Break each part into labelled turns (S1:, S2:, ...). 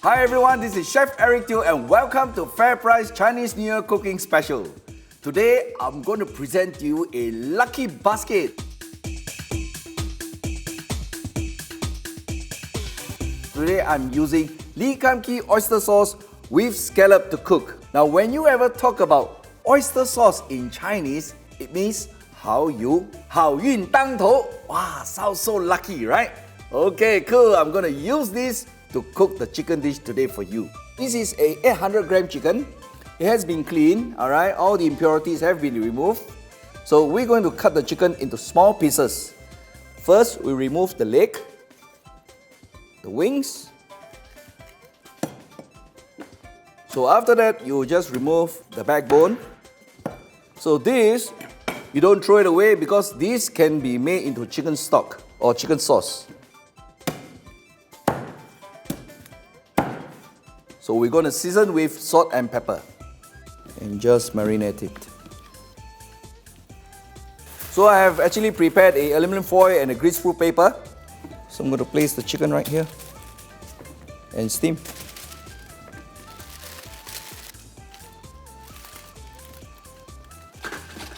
S1: Hi everyone, this is Chef Eric Teo and welcome to FairPrice Chinese New Year Cooking Special. Today, I'm going to present to you a lucky basket. Today, I'm using Lee Kam Kee oyster sauce with scallop to cook. Now, when you ever talk about oyster sauce in Chinese, it means 好运当头. Wow, sounds so lucky, right? Okay, cool. I'm going to use this to cook the chicken dish today for you. This is a 800-gram chicken. It has been cleaned, alright? All the impurities have been removed. So we're going to cut the chicken into small pieces. First, we remove the leg, the wings. So after that, you just remove the backbone. So this, you don't throw it away because this can be made into chicken stock or chicken sauce. So we're going to season with salt and pepper and just marinate it. So I have actually prepared a aluminum foil and a greaseproof paper. So I'm going to place the chicken right here and steam.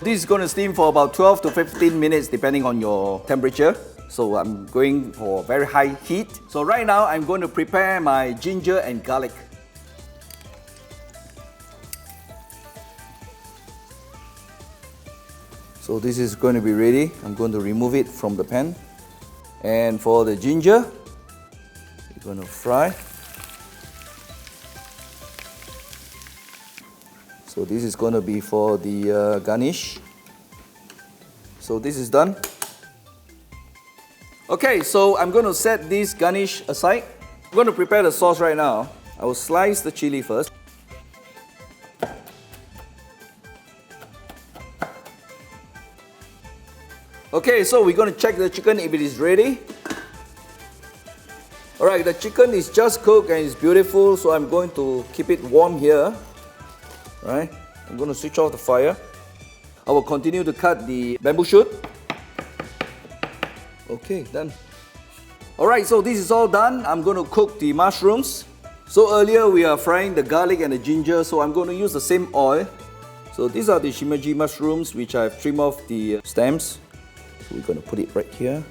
S1: This is going to steam for about 12 to 15 minutes depending on your temperature. So I'm going for very high heat. So right now I'm going to prepare my ginger and garlic. So this is going to be ready. I'm going to remove it from the pan. And for the ginger, we're going to fry. So this is going to be for the garnish. So this is done. Okay, so I'm going to set this garnish aside. I'm going to prepare the sauce right now. I will slice the chili first. Okay, so we're going to check the chicken if it is ready. Alright, the chicken is just cooked and it's beautiful, so I'm going to keep it warm here. Right, I'm going to switch off the fire. I will continue to cut the bamboo shoot. Okay, done. Alright, so this is all done. I'm going to cook the mushrooms. So earlier we are frying the garlic and the ginger, so I'm going to use the same oil. So these are the shimeji mushrooms which I've trimmed off the stems. So we're going to put it right here.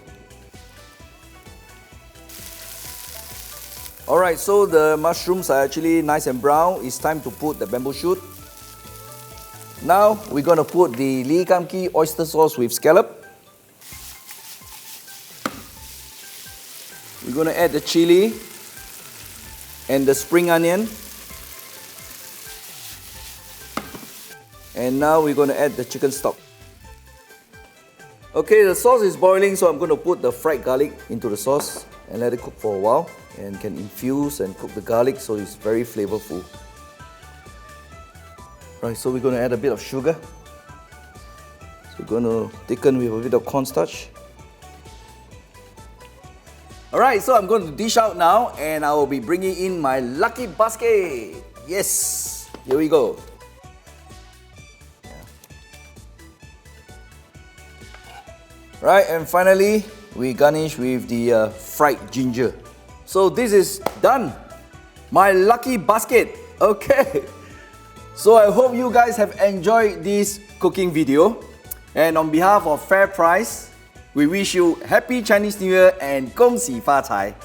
S1: Alright, so the mushrooms are actually nice and brown. It's time to put the bamboo shoot. Now we're going to put the Lee Kam Kee oyster sauce with scallop. We're going to add the chili and the spring onion. And now we're going to add the chicken stock. Okay, the sauce is boiling, so I'm going to put the fried garlic into the sauce and let it cook for a while and can infuse and cook the garlic so it's very flavorful. Right, so we're going to add a bit of sugar. So we're going to thicken with a bit of cornstarch. Alright, so I'm going to dish out now and I will be bringing in my lucky basket. Yes, here we go. Right, and finally, we garnish with the fried ginger. So this is done. My lucky basket. Okay. So I hope you guys have enjoyed this cooking video. And on behalf of FairPrice, we wish you Happy Chinese New Year and 恭喜发财.